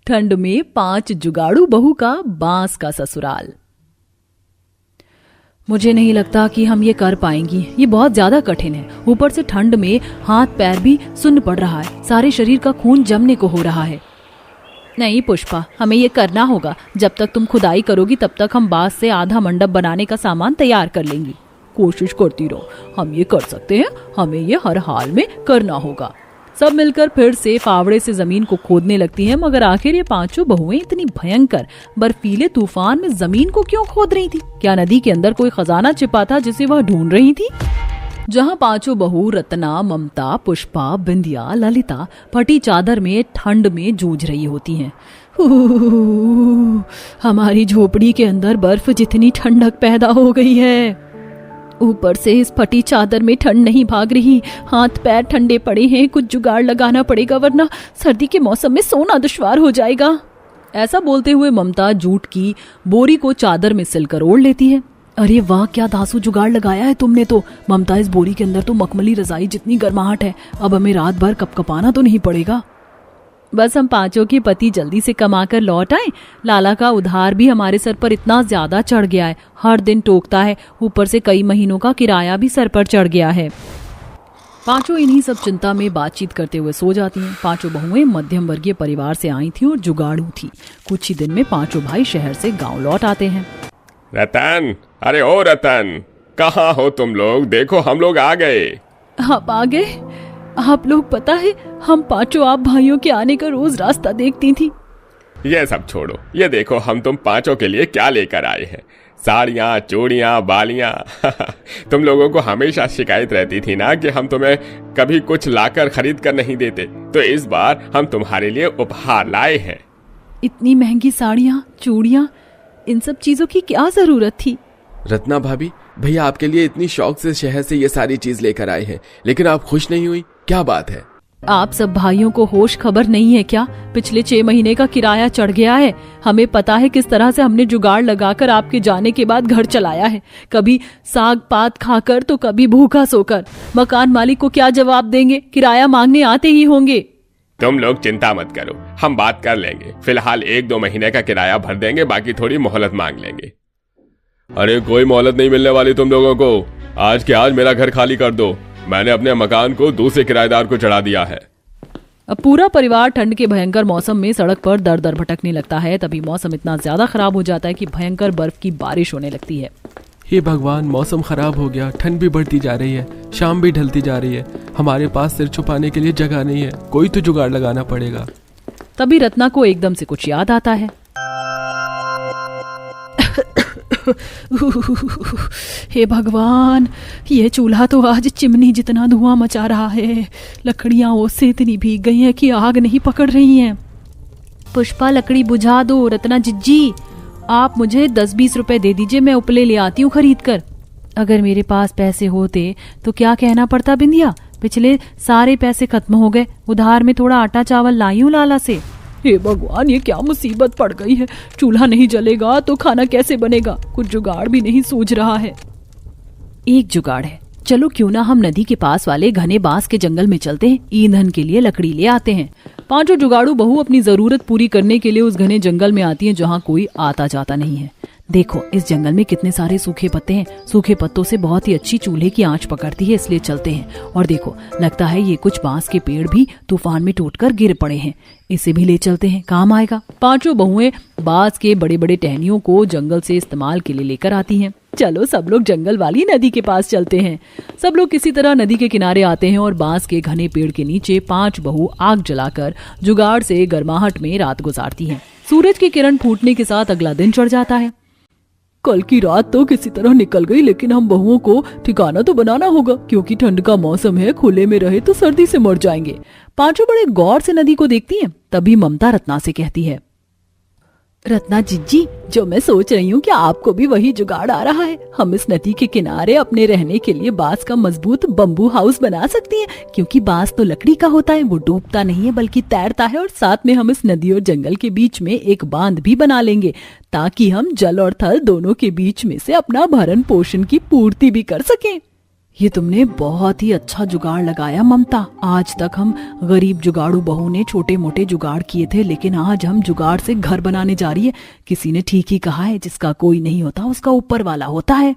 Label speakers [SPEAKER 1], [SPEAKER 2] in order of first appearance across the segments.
[SPEAKER 1] ठंड में 5 जुगाड़ू बहू का बांस का ससुराल। मुझे नहीं लगता कि हम ये कर पाएंगी, ये बहुत ज्यादा कठिन है। ऊपर से ठंड में हाथ पैर भी सुन्न पड़ रहा है, सारे शरीर का खून जमने को हो रहा है। नहीं पुष्पा, हमें ये करना होगा। जब तक तुम खुदाई करोगी तब तक हम बांस से आधा मंडप बनाने का सामान तैयार कर लेंगी। कोशिश करती रहो, हम ये कर सकते हैं, हमें ये हर हाल में करना होगा। सब मिलकर फिर से फावड़े से जमीन को खोदने लगती हैं, मगर आखिर ये 5 बहुएं इतनी भयंकर बर्फीले तूफान में जमीन को क्यों खोद रही थी? क्या नदी के अंदर कोई खजाना छिपा था जिसे वह ढूंढ रही थी? जहाँ 5 बहू रत्ना, ममता, पुष्पा, बिंदिया, ललिता फटी चादर में ठंड में जूझ रही होती हैं। हमारी झोपड़ी के अंदर बर्फ जितनी ठंडक पैदा हो गई है, ऊपर से इस फटी चादर में ठंड नहीं भाग रही, हाथ पैर ठंडे पड़े हैं। कुछ जुगाड़ लगाना पड़ेगा वरना सर्दी के मौसम में सोना दुश्वार हो जाएगा। ऐसा बोलते हुए ममता जूट की बोरी को चादर में सिलकर ओढ़ लेती है। अरे वाह, क्या धांसू जुगाड़ लगाया है तुमने तो। ममता, इस बोरी के अंदर तो मखमली रजाई जितनी गर्माहट है, अब हमें रात भर कपकपाना तो नहीं पड़ेगा। बस हम 5 के पति जल्दी से कमाकर लौट आए। लाला का उधार भी हमारे सर पर इतना ज्यादा चढ़ गया है, हर दिन टोकता है, ऊपर से कई महीनों का किराया भी सर पर चढ़ गया है। 5 इन्हीं सब चिंता में बातचीत करते हुए सो जाती हैं। 5 बहुएं मध्यम वर्गीय परिवार से आई थी और जुगाड़ू थी। कुछ ही दिन में 5 भाई शहर से गांव लौट आते हैं।
[SPEAKER 2] रतन, अरे ओ रतन, कहाँ हो तुम लोग? देखो हम लोग आ गए।
[SPEAKER 1] आप आ गए? आप लोग, पता है हम 5 आप भाइयों के आने का रोज रास्ता देखती थी।
[SPEAKER 2] ये सब छोड़ो, ये देखो हम तुम 5 के लिए क्या लेकर आए हैं। साड़ियाँ, चूड़ियाँ, बालियाँ। तुम लोगों को हमेशा शिकायत रहती थी ना कि हम तुम्हें कभी कुछ लाकर खरीद कर नहीं देते, तो इस बार हम तुम्हारे लिए उपहार लाए हैं।
[SPEAKER 1] इतनी महंगी साड़ियाँ, चूड़ियाँ, इन सब चीजों की क्या जरूरत थी?
[SPEAKER 3] रत्ना भाभी, भैया आपके लिए इतनी शौक से शहर से ये सारी चीज लेकर आए हैं, लेकिन आप खुश नहीं हुई, क्या बात है?
[SPEAKER 1] आप सब भाइयों को होश खबर नहीं है क्या? पिछले 6 महीने का किराया चढ़ गया है। हमें पता है किस तरह से हमने जुगाड़ लगाकर आपके जाने के बाद घर चलाया है, कभी साग पात खाकर तो कभी भूखा सोकर। मकान मालिक को क्या जवाब देंगे? किराया मांगने आते ही होंगे।
[SPEAKER 2] तुम लोग चिंता मत करो, हम बात कर लेंगे। फिलहाल 1-2 महीने का किराया भर देंगे, बाकी थोड़ी मोहलत मांग लेंगे। अरे कोई मोहलत नहीं मिलने वाली तुम लोगों को। आज के आज मेरा घर खाली कर दो। मैंने अपने मकान को दूसरे किराएदार को चढ़ा दिया है।
[SPEAKER 1] अब पूरा परिवार ठंड के भयंकर मौसम में सड़क पर दर दर भटकने लगता है। तभी मौसम इतना ज्यादा खराब हो जाता है कि भयंकर बर्फ की बारिश होने लगती है।
[SPEAKER 3] हे भगवान, मौसम खराब हो गया, ठंड भी बढ़ती जा रही है, शाम भी ढलती जा रही है। हमारे पास सिर छुपाने के लिए जगह नहीं है, कोई तो जुगाड़ लगाना पड़ेगा।
[SPEAKER 1] तभी रत्ना को एकदम से कुछ याद आता है। हे भगवान, ये चूल्हा तो आज चिमनी जितना धुआं मचा रहा है। लकड़ियां उससे इतनी भीग गई हैं कि आग नहीं पकड़ रही हैं। पुष्पा, लकड़ी बुझा दो। रत्ना जिज्जी, आप मुझे 10-20 रुपए दे दीजिए, मैं उपले ले आती हूँ खरीद कर। अगर मेरे पास पैसे होते तो क्या कहना पड़ता बिंदिया, पिछले सारे पैसे खत्म हो गए। उधार में थोड़ा आटा चावल लाई हूँ लाला से। हे भगवान, ये क्या मुसीबत पड़ गई है। चूल्हा नहीं जलेगा तो खाना कैसे बनेगा? कुछ जुगाड़ भी नहीं सूझ रहा है। एक जुगाड़ है, चलो क्यों ना हम नदी के पास वाले घने बांस के जंगल में चलते हैं, ईंधन के लिए लकड़ी ले आते हैं। 5 जुगाड़ू बहू अपनी जरूरत पूरी करने के लिए उस घने जंगल में आती हैं जहाँ कोई आता जाता नहीं है। देखो इस जंगल में कितने सारे सूखे पत्ते हैं। सूखे पत्तों से बहुत ही अच्छी चूल्हे की आंच पकड़ती है, इसलिए चलते हैं। और देखो, लगता है ये कुछ बांस के पेड़ भी तूफान में टूटकर गिर पड़े हैं, इसे भी ले चलते हैं, काम आएगा। 5 बहुएं बांस के बड़े बड़े टहनियों को जंगल से इस्तेमाल के लिए लेकर आती हैं। चलो सब लोग जंगल वाली नदी के पास चलते हैं। सब लोग किसी तरह नदी के किनारे आते हैं और बांस के घने पेड़ के नीचे 5 बहू आग जलाकर जुगाड़ से गर्माहट में रात गुजारती हैं। सूरज की किरण फूटने के साथ अगला दिन चढ़ जाता है। कल की रात तो किसी तरह निकल गई, लेकिन हम बहुओं को ठिकाना तो बनाना होगा, क्योंकि ठंड का मौसम है, खुले में रहे तो सर्दी से मर जाएंगे। 5 बड़े गौर से नदी को देखती हैं। तभी ममता रत्ना से कहती है, रत्ना जिज्जी, जो मैं सोच रही हूँ कि आपको भी वही जुगाड़ आ रहा है। हम इस नदी के किनारे अपने रहने के लिए बांस का मजबूत बम्बू हाउस बना सकती हैं, क्योंकि बांस तो लकड़ी का होता है, वो डूबता नहीं है बल्कि तैरता है। और साथ में हम इस नदी और जंगल के बीच में एक बांध भी बना लेंगे, ताकि हम जल और थल दोनों के बीच में से अपना भरण पोषण की पूर्ति भी कर सकें। ये तुमने बहुत ही अच्छा जुगाड़ लगाया ममता। आज तक हम गरीब जुगाड़ू बहू ने छोटे मोटे जुगाड़ किए थे, लेकिन आज हम जुगाड़ से घर बनाने जा रही है। किसी ने ठीक ही कहा है, जिसका कोई नहीं होता उसका ऊपर वाला होता है।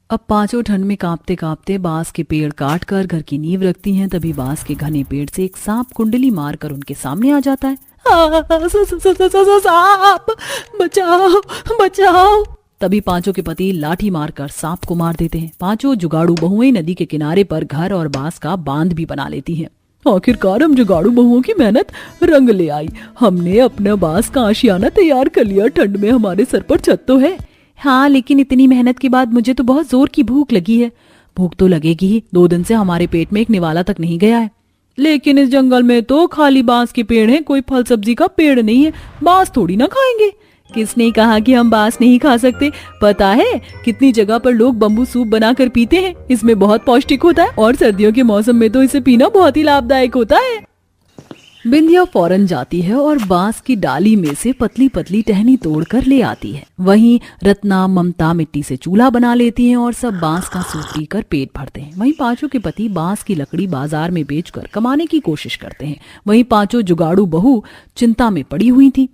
[SPEAKER 1] अब पांचों ठंड में कांपते कांपते बांस के पेड़ काट कर घर की नींव रखती हैं। तभी बांस के घने पेड़ से एक सांप कुंडली मारकर उनके सामने आ जाता है। सांप, बचाओ बचाओ। तभी पांचों के पति लाठी मारकर सांप को मार देते हैं। पांचों जुगाड़ू बहुएं नदी के किनारे पर घर और बांस का बांध भी बना लेती हैं। आखिरकार हम जुगाड़ू बहुओं की मेहनत रंग ले आई। हमने अपना बांस का आशियाना तैयार कर लिया। ठंड में हमारे सर पर छत तो है। हाँ, लेकिन इतनी मेहनत के बाद मुझे तो बहुत जोर की भूख लगी है। भूख तो लगेगी ही, 2 दिन से हमारे पेट में एक निवाला तक नहीं गया है। लेकिन इस जंगल में तो खाली बांस के पेड़ हैं, कोई फल सब्जी का पेड़ नहीं है। बांस थोड़ी ना खाएंगे। किसने कहा कि हम बांस नहीं खा सकते? पता है कितनी जगह पर लोग बम्बू सूप बनाकर पीते हैं। इसमें बहुत पौष्टिक होता है और सर्दियों के मौसम में तो इसे पीना बहुत ही लाभदायक होता है। बिंदिया फौरन जाती है और बांस की डाली में से पतली पतली टहनी तोड़कर ले आती है। वहीं रत्ना ममता मिट्टी से चूल्हा बना लेती हैं और सब बांस का सूप पीकर पेट भरते हैं। वहीं पांचों के पति बांस की लकड़ी बाजार में बेचकर कमाने की कोशिश करते हैं। वहीं पांचों जुगाड़ू बहू चिंता में पड़ी हुई थी।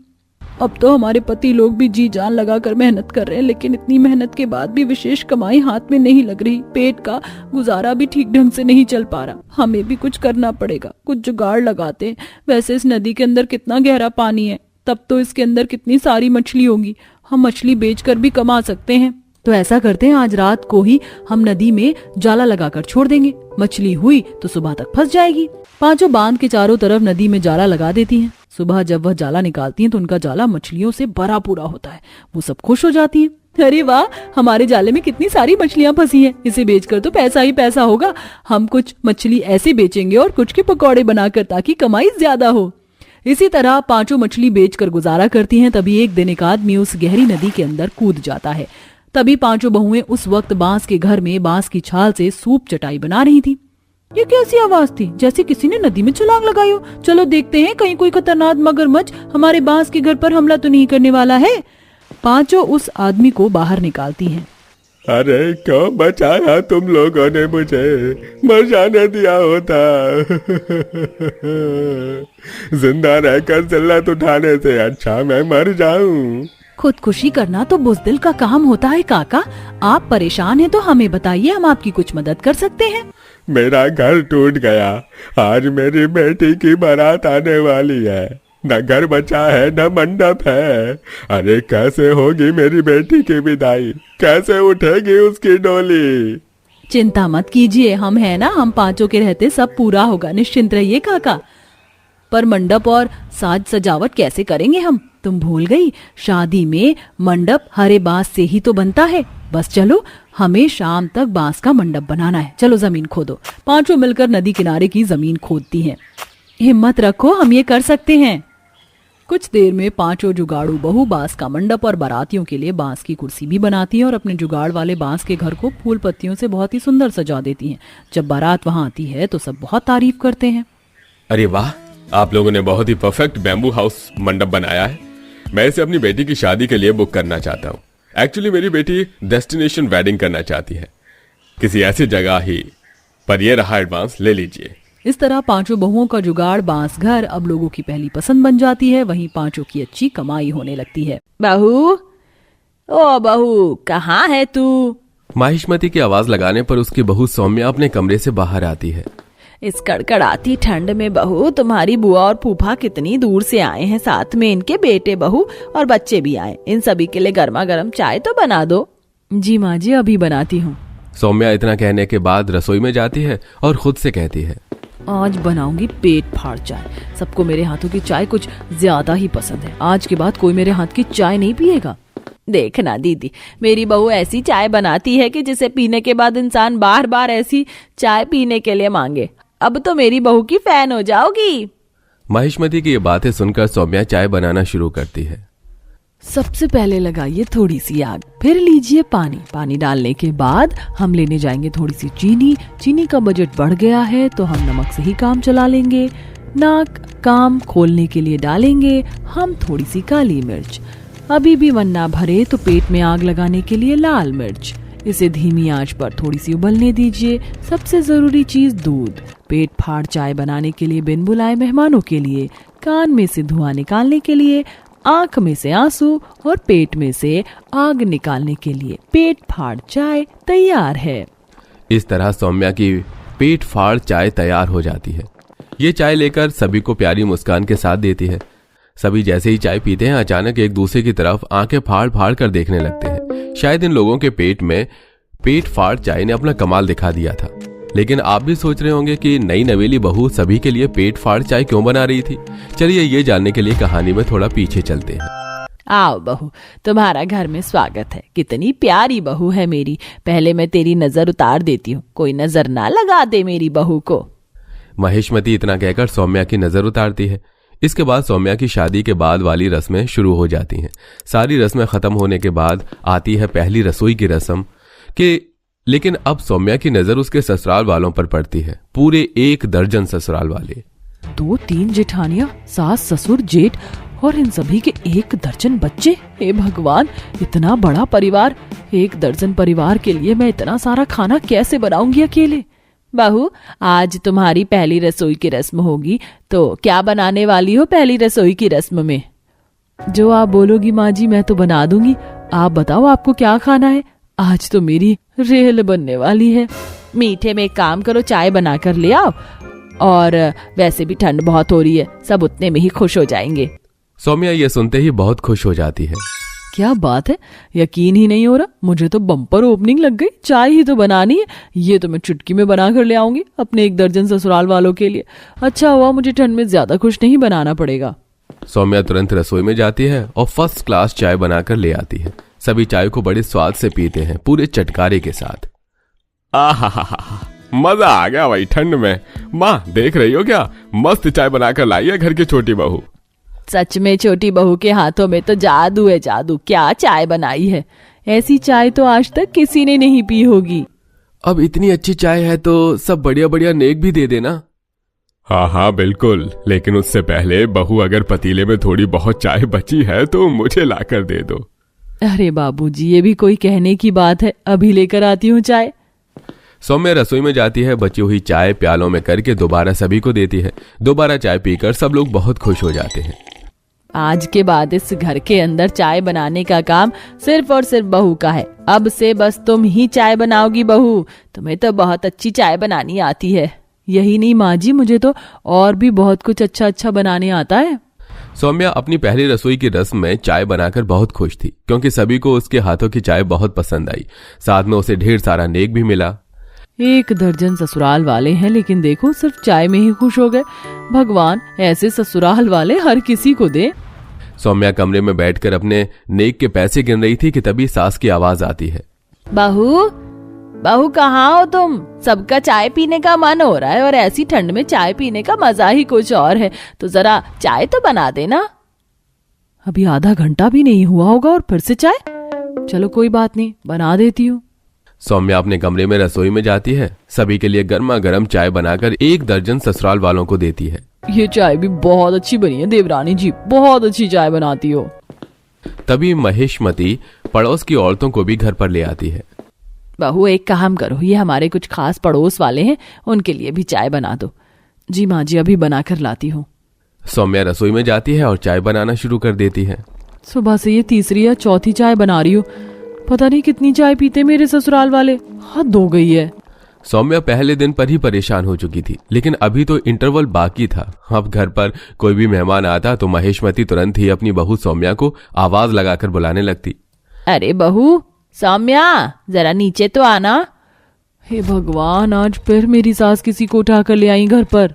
[SPEAKER 1] अब तो हमारे पति लोग भी जी जान लगाकर मेहनत कर रहे हैं, लेकिन इतनी मेहनत के बाद भी विशेष कमाई हाथ में नहीं लग रही। पेट का गुजारा भी ठीक ढंग से नहीं चल पा रहा। हमें भी कुछ करना पड़ेगा, कुछ जुगाड़ लगाते हैं। वैसे इस नदी के अंदर कितना गहरा पानी है, तब तो इसके अंदर कितनी सारी मछली होंगी। हम मछली बेचकर भी कमा सकते हैं। तो ऐसा करते हैं, आज रात को ही हम नदी में जाला लगाकर छोड़ देंगे। मछली हुई तो सुबह तक फंस जाएगी। पांचों बांध के चारों तरफ नदी में जाला लगा देती हैं। सुबह जब वह जाला निकालती हैं तो उनका जाला मछलियों से भरा पूरा होता है। वो सब खुश हो जाती हैं। अरे वाह, हमारे जाले में कितनी सारी मछलियां फंसी हैं। इसे बेचकर तो पैसा ही पैसा होगा। हम कुछ मछली ऐसे बेचेंगे और कुछ के पकौड़े बनाकर, ताकि कमाई ज्यादा हो। इसी तरह पांचों मछली बेचकर गुजारा करती हैं। तभी एक दिन एक आदमी उस गहरी नदी के अंदर कूद जाता है। तभी पांचों बहुएं उस वक्त बांस के घर में बांस की छाल से सूप चटाई बना रही थी। ये कैसी आवाज थी? जैसे किसी ने नदी में छलांग लगाई हो। चलो देखते हैं, कहीं कोई खतरनाक मगरमच्छ हमारे बांस के घर पर हमला तो नहीं करने वाला है। पांचों उस आदमी को बाहर निकालती हैं।
[SPEAKER 2] अरे क्यों बचाया तुम लोगों ने मुझे? मर जाने दिया होता। जिंदा रहकर जिल्लत उठाने से अच्छा मैं मर जाऊं।
[SPEAKER 1] खुदकुशी करना तो बुज़दिल का काम होता है काका। आप परेशान हैं तो हमें बताइए, हम आपकी कुछ मदद कर सकते हैं।
[SPEAKER 2] मेरा घर टूट गया। आज मेरी बेटी की बारात आने वाली है। न घर बचा है न मंडप है। अरे कैसे होगी मेरी बेटी की विदाई? कैसे उठेगी उसकी डोली?
[SPEAKER 1] चिंता मत कीजिए, हम हैं ना। हम पांचों के रहते सब पूरा होगा, निश्चिंत रहिए काका। पर मंडप और साज सजावट कैसे करेंगे हम? तुम भूल गई, शादी में मंडप हरे बांस से ही तो बनता है। बस चलो, हमें शाम तक बांस का मंडप बनाना है। चलो जमीन खोदो। पांचों मिलकर नदी किनारे की जमीन खोदती हैं। हिम्मत रखो, हम ये कर सकते हैं। कुछ देर में पांचों जुगाड़ू बहू बांस का मंडप और बारातियों के लिए बांस की कुर्सी भी बनाती हैं और अपने जुगाड़ वाले बांस के घर को फूल पत्तियों से बहुत ही सुंदर सजा देती हैं। जब बारात वहां आती है तो सब बहुत तारीफ करते हैं।
[SPEAKER 2] अरे वाह, आप लोगों ने बहुत ही परफेक्ट बैम्बू हाउस मंडप बनाया है। मैं इसे अपनी बेटी की शादी के लिए बुक करना चाहता हूँ। एक्चुअली मेरी बेटी डेस्टिनेशन वेडिंग करना चाहती है, किसी ऐसी जगह ही। पर ये रहा एडवांस, ले लीजिए।
[SPEAKER 1] इस तरह पांचों बहुओं का जुगाड़ बांस घर अब लोगों की पहली पसंद बन जाती है। वहीं पांचों की अच्छी कमाई होने लगती है।
[SPEAKER 4] बहू, ओ बहू, कहाँ है तू?
[SPEAKER 3] माहिष्मती की आवाज लगाने पर उसकी बहू सौम्या अपने कमरे से बाहर आती है।
[SPEAKER 4] इस कड़कड़ाती ठंड में बहू, तुम्हारी बुआ और फूफा कितनी दूर से आए हैं। साथ में इनके बेटे बहू और बच्चे भी आए। इन सभी के लिए गर्मा गर्म चाय तो बना दो।
[SPEAKER 1] जी माँ जी, अभी बनाती हूँ।
[SPEAKER 3] सौम्या इतना कहने के बाद रसोई में जाती है और खुद से कहती है,
[SPEAKER 1] आज बनाऊंगी पेट फाड़ चाय। सबको मेरे हाथों की चाय कुछ ज्यादा ही पसंद है। आज के बाद कोई मेरे हाथ की चाय नहीं पिएगा।
[SPEAKER 4] देखना दीदी, मेरी बहू ऐसी चाय बनाती है कि जिसे पीने के बाद इंसान बार बार ऐसी चाय पीने के लिए मांगे। अब तो मेरी बहू की फैन हो जाओगी।
[SPEAKER 3] माहिष्मती की ये बातें सुनकर सौम्या चाय बनाना शुरू करती है।
[SPEAKER 1] सबसे पहले लगाइए थोड़ी सी आग, फिर लीजिए पानी। पानी डालने के बाद हम लेने जाएंगे थोड़ी सी चीनी। चीनी का बजट बढ़ गया है तो हम नमक से ही काम चला लेंगे। नाक काम खोलने के लिए डालेंगे हम थोड़ी सी काली मिर्च। अभी भी मन ना भरे तो पेट में आग लगाने के लिए लाल मिर्च।
[SPEAKER 4] इसे धीमी आंच पर थोड़ी सी उबलने दीजिए। सबसे जरूरी चीज दूध। पेट फाड़ चाय बनाने के लिए, बिन बुलाए मेहमानों के लिए, कान में से धुआं निकालने के लिए, आंख में से आंसू और पेट में से आग निकालने के लिए पेट फाड़ चाय तैयार है।
[SPEAKER 3] इस तरह सौम्या की पेट फाड़ चाय तैयार हो जाती है। ये चाय लेकर सभी को प्यारी मुस्कान के साथ देती है। सभी जैसे ही चाय पीते हैं अचानक एक दूसरे की तरफ आंखें फाड़ फाड़ कर देखने लगते हैं। शायद इन लोगों के पेट में पेट फाड़ चाय ने अपना कमाल दिखा दिया था। लेकिन आप भी सोच रहे होंगे कि नई नवेली बहू सभी के लिए पेट फाड़ चाय क्यों बना रही थी। चलिए ये जानने के लिए कहानी में थोड़ा पीछे चलते हैं।
[SPEAKER 4] आओ बहू, तुम्हारा घर में स्वागत है। कितनी प्यारी बहू है मेरी। पहले मैं तेरी नजर उतार देती हूँ, कोई नजर ना लगा दे मेरी बहू को।
[SPEAKER 3] महेशमती इतना कहकर सौम्या की नजर उतारती है। इसके बाद सौम्या की शादी के बाद वाली रस्में शुरू हो जाती हैं। सारी रस्में खत्म होने के बाद आती है पहली रसोई की रस्म कि लेकिन अब सौम्या की नजर उसके ससुराल वालों पर पड़ती है। पूरे 1 दर्जन ससुराल वाले,
[SPEAKER 4] 2-3 जेठानियां, सास ससुर जेठ और इन सभी के 1 दर्जन बच्चे। हे भगवान, इतना बड़ा परिवार। 1 दर्जन परिवार के लिए मैं इतना सारा खाना कैसे बनाऊंगी अकेले। बहू, आज तुम्हारी पहली रसोई की रस्म होगी, तो क्या बनाने वाली हो पहली रसोई की रस्म में? जो आप बोलोगी माँ जी मैं तो बना दूंगी। आप बताओ आपको क्या खाना है? आज तो मेरी रेल बनने वाली है। मीठे में एक काम करो, चाय बना कर ले आओ। और वैसे भी ठंड बहुत हो रही है, सब उतने में ही खुश हो जाएंगे।
[SPEAKER 3] सौम्या ये सुनते ही बहुत खुश हो जाती है।
[SPEAKER 4] क्या बात है, यकीन ही नहीं हो रहा। मुझे तो बम्पर ओपनिंग लग गई। चाय ही तो बनानी है, ये तो मैं चुटकी में बना कर ले आऊंगी अपने 1 दर्जन ससुराल वालों के लिए। अच्छा हुआ मुझे ठंड में ज्यादा कुछ नहीं बनाना पड़ेगा।
[SPEAKER 3] सौम्या तुरंत रसोई में जाती है और फर्स्ट क्लास चाय बनाकर ले आती है। सभी चाय को बड़े स्वाद से पीते हैं, पूरे चटकारे के साथ।
[SPEAKER 2] आहा, मजा आ गया भाई ठंड में। माँ देख रही हो क्या, मस्त चाय बनाकर लाई है घर की छोटी बहू।
[SPEAKER 4] सच में छोटी बहू के हाथों में तो जादू है, जादू। क्या चाय बनाई है, ऐसी चाय तो आज तक किसी ने नहीं पी होगी।
[SPEAKER 3] अब इतनी अच्छी चाय है तो सब बढ़िया बढ़िया नेक भी दे देना।
[SPEAKER 2] हाँ बिल्कुल, लेकिन उससे पहले बहू अगर पतीले में थोड़ी बहुत चाय बची है तो मुझे लाकर दे दो।
[SPEAKER 4] अरे बाबूजी, ये भी कोई कहने की बात है। अभी लेकर आती हूँ चाय।
[SPEAKER 3] सौम्या रसोई में जाती है, बची हुई चाय प्यालों में करके दोबारा सभी को देती है। दोबारा चाय पीकर सब लोग बहुत खुश हो जाते हैं।
[SPEAKER 4] आज के बाद इस घर के अंदर चाय बनाने का काम सिर्फ और सिर्फ बहू का है। अब से बस तुम ही चाय बनाओगी बहू। तुम्हें तो बहुत अच्छी चाय बनानी आती है। यही नहीं माँ जी, मुझे तो और भी बहुत कुछ अच्छा अच्छा बनाने आता है।
[SPEAKER 3] सौम्या अपनी पहली रसोई की रस्म में चाय बनाकर बहुत खुश थी, क्योंकि सभी को उसके हाथों की चाय बहुत पसंद आई। साथ में उसे ढेर सारा नेक भी मिला।
[SPEAKER 4] 1 दर्जन ससुराल वाले हैं, लेकिन देखो सिर्फ चाय में ही खुश हो गए। भगवान ऐसे ससुराल वाले हर किसी को दे।
[SPEAKER 3] सौम्या कमरे में बैठकर अपने नेक के पैसे गिन रही थी कि तभी सास की आवाज आती है।
[SPEAKER 4] बहू, बहू कहाँ हो तुम? सबका चाय पीने का मन हो रहा है और ऐसी ठंड में चाय पीने का मजा ही कुछ और है। तो जरा चाय तो बना देना। अभी आधा घंटा भी नहीं हुआ होगा और फिर से चाय। चलो कोई बात नहीं, बना देती हूँ।
[SPEAKER 3] सौम्या अपने कमरे में रसोई में जाती है। सभी के लिए गर्मा गर्म चाय बनाकर 1 दर्जन ससुराल वालों को देती है।
[SPEAKER 4] ये चाय भी बहुत अच्छी बनी है देवरानी जी, बहुत अच्छी चाय बनाती हो।
[SPEAKER 3] तभी महेशमती पड़ोस की औरतों को भी घर पर ले आती है।
[SPEAKER 4] बहू एक काम करो, ये हमारे कुछ खास पड़ोस वाले हैं, उनके लिए भी चाय बना दो। जी माँ जी, अभी बना कर लाती हूँ।
[SPEAKER 3] सौम्या रसोई में जाती है और चाय बनाना शुरू कर देती है।
[SPEAKER 4] सुबह से ये तीसरी या चौथी चाय बना रही हूँ। पता नहीं कितनी चाय पीते मेरे ससुराल वाले, हद हो गई है।
[SPEAKER 3] सौम्या पहले दिन पर ही परेशान हो चुकी थी, लेकिन अभी तो इंटरवल बाकी था। अब घर पर कोई भी मेहमान आता तो महेशमती तुरंत ही अपनी बहू सौम्या को आवाज लगाकर बुलाने लगती।
[SPEAKER 4] अरे बहू सौम्या, जरा नीचे तो आना। हे भगवान, आज फिर मेरी सास किसी को उठा कर ले आई घर पर।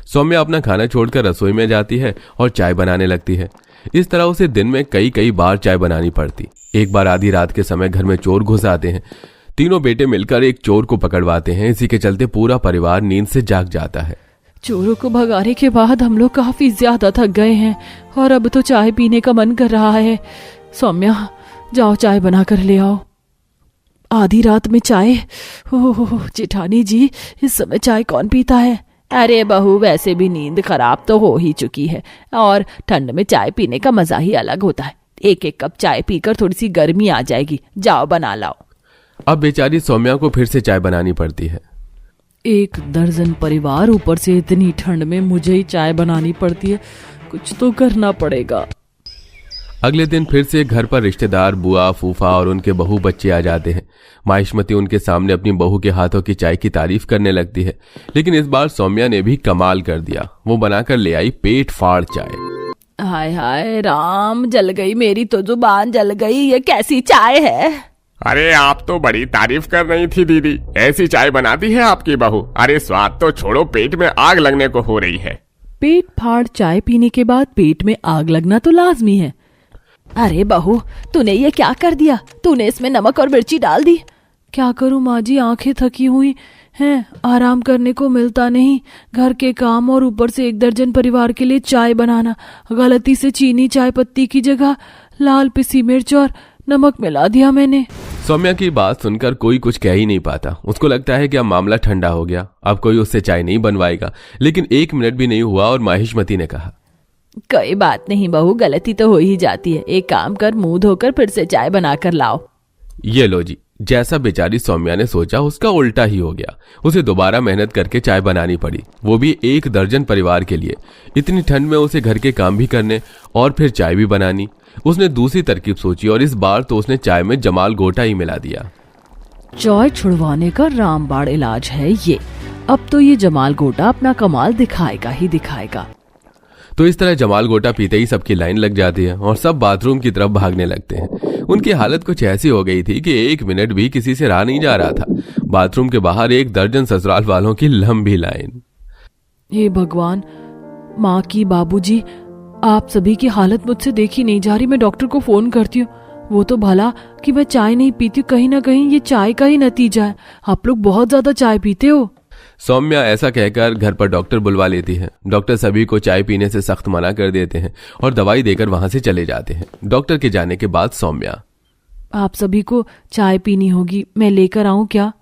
[SPEAKER 3] सौम्या अपना खाना छोड़कर रसोई में जाती है और चाय बनाने लगती है। इस तरह उसे दिन में कई बार चाय बनानी पड़ती। एक बार आधी रात के समय घर में चोर घुस आते हैं। तीनों बेटे मिलकर एक चोर को पकड़वाते हैं। इसी के चलते पूरा परिवार नींद से जाग जाता है।
[SPEAKER 1] चोरों को भगाने के बाद हम लोग काफी ज्यादा थक गए हैं और अब तो चाय पीने का मन कर रहा है। सौम्या, जाओ चाय बना कर ले आओ। आधी रात में चाय? ओह जेठानी जी, इस समय चाय कौन पीता है?
[SPEAKER 4] अरे बहू, वैसे भी नींद खराब तो हो ही चुकी है और ठंड में चाय पीने का मजा ही अलग होता है। 1-1 कप चाय पीकर थोड़ी सी गर्मी आ जाएगी। जाओ बना लाओ।
[SPEAKER 3] अब बेचारी सौम्या को फिर से चाय बनानी पड़ती है।
[SPEAKER 4] 1 दर्जन परिवार, ऊपर से इतनी ठंड में मुझे ही चाय बनानी पड़ती है। कुछ तो करना पड़ेगा।
[SPEAKER 3] अगले दिन फिर से घर पर रिश्तेदार, बुआ, फूफा और उनके बहू बच्चे आ जाते हैं। माहिष्मती उनके सामने अपनी बहू के हाथों की चाय की तारीफ करने लगती है, लेकिन इस बार सौम्या ने भी कमाल कर दिया। वो बनाकर ले आई पेट फाड़ चाय।
[SPEAKER 4] हाय हाय राम, जल गई मेरी तो जुबान, जल गई। ये कैसी चाय है?
[SPEAKER 2] अरे आप तो बड़ी तारीफ कर रही थी दीदी, ऐसी चाय बनाती है आपकी बहू। अरे स्वाद तो छोड़ो, पेट में आग लगने को हो रही है।
[SPEAKER 4] पेट फाड़ चाय पीने के बाद पेट में आग लगना तो लाजमी है। अरे बहू, तूने ये क्या कर दिया? तूने इसमें नमक और मिर्ची डाल दी। क्या करूं माँ जी, आंखें थकी हुई हैं, आराम करने को मिलता नहीं। घर के काम और ऊपर से 1 दर्जन परिवार के लिए चाय बनाना। गलती से चीनी चाय पत्ती की जगह लाल पिसी मिर्च और नमक मिला दिया मैंने।
[SPEAKER 3] सौम्या की बात सुनकर कोई कुछ कह ही नहीं पाता। उसको लगता है कि अब मामला ठंडा हो गया, अब कोई उससे चाय नहीं बनवाएगा। लेकिन 1 मिनट भी नहीं हुआ और माहिष्मती ने कहा,
[SPEAKER 4] कोई बात नहीं बहू, गलती तो हो ही जाती है। एक काम कर, मुंह धोकर फिर से चाय बनाकर लाओ।
[SPEAKER 3] ये लो जी। जैसा बेचारी सौम्या ने सोचा उसका उल्टा ही हो गया। उसे दोबारा मेहनत करके चाय बनानी पड़ी, वो भी 1 दर्जन परिवार के लिए। इतनी ठंड में उसे घर के काम भी करने और फिर चाय भी बनानी। उसने दूसरी तरकीब सोची और इस बार तो उसने चाय में जमाल गोटा ही मिला दिया।
[SPEAKER 4] चाय छुड़वाने का रामबाड़ इलाज है ये। अब तो ये जमाल गोटा अपना कमाल दिखाएगा ही दिखाएगा।
[SPEAKER 3] तो इस तरह जमाल गोटा पीते ही सबकी लाइन लग जाती है और सब बाथरूम की तरफ भागने लगते हैं। उनकी हालत कुछ ऐसी हो गई थी कि 1 मिनट भी किसी से रहा नहीं जा रहा था। बाथरूम के बाहर 1 दर्जन ससुराल वालों की लंबी लाइन।
[SPEAKER 4] हे भगवान, माँ की, बाबूजी, आप सभी की हालत मुझसे देखी नहीं जा रही। मैं डॉक्टर को फोन करती हूँ। वो तो भला कि मैं चाय नहीं पीती, कहीं ना कहीं ये चाय का ही नतीजा है। आप लोग बहुत ज्यादा चाय पीते हो।
[SPEAKER 3] सौम्या ऐसा कहकर घर पर डॉक्टर बुलवा लेती है। डॉक्टर सभी को चाय पीने से सख्त मना कर देते हैं और दवाई देकर वहां से चले जाते हैं। डॉक्टर के जाने के बाद सौम्या,
[SPEAKER 4] आप सभी को चाय पीनी होगी, मैं लेकर आऊं क्या?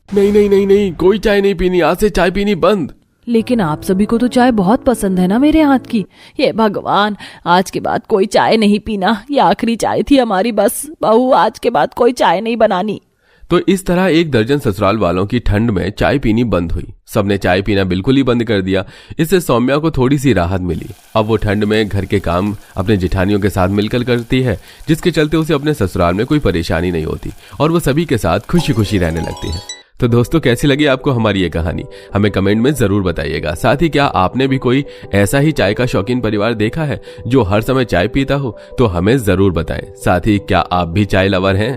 [SPEAKER 3] नहीं नहीं नहीं नहीं, कोई चाय नहीं पीनी, आज से चाय पीनी बंद।
[SPEAKER 4] लेकिन आप सभी को तो चाय बहुत पसंद है ना मेरे हाथ की। ये भगवान, आज के बाद कोई चाय नहीं पीना। ये आखिरी चाय थी हमारी, बस। बहू, आज के बाद कोई चाय नहीं बनानी।
[SPEAKER 3] तो इस तरह 1 दर्जन ससुराल वालों की ठंड में चाय पीनी बंद हुई। सबने चाय पीना बिल्कुल ही बंद कर दिया। इससे सौम्या को थोड़ी सी राहत मिली। अब वो ठंड में घर के काम अपने जेठानियों के साथ मिलकर करती है, जिसके चलते उसे अपने ससुराल में कोई परेशानी नहीं होती और वो सभी के साथ खुशी खुशी रहने लगती है। तो दोस्तों, कैसी लगी आपको हमारी ये कहानी? हमें कमेंट में जरूर बताइएगा। साथ ही क्या आपने भी कोई ऐसा ही चाय का शौकीन परिवार देखा है जो हर समय चाय पीता हो? तो हमें जरूर बताएं। साथ ही क्या आप भी चाय लवर हैं?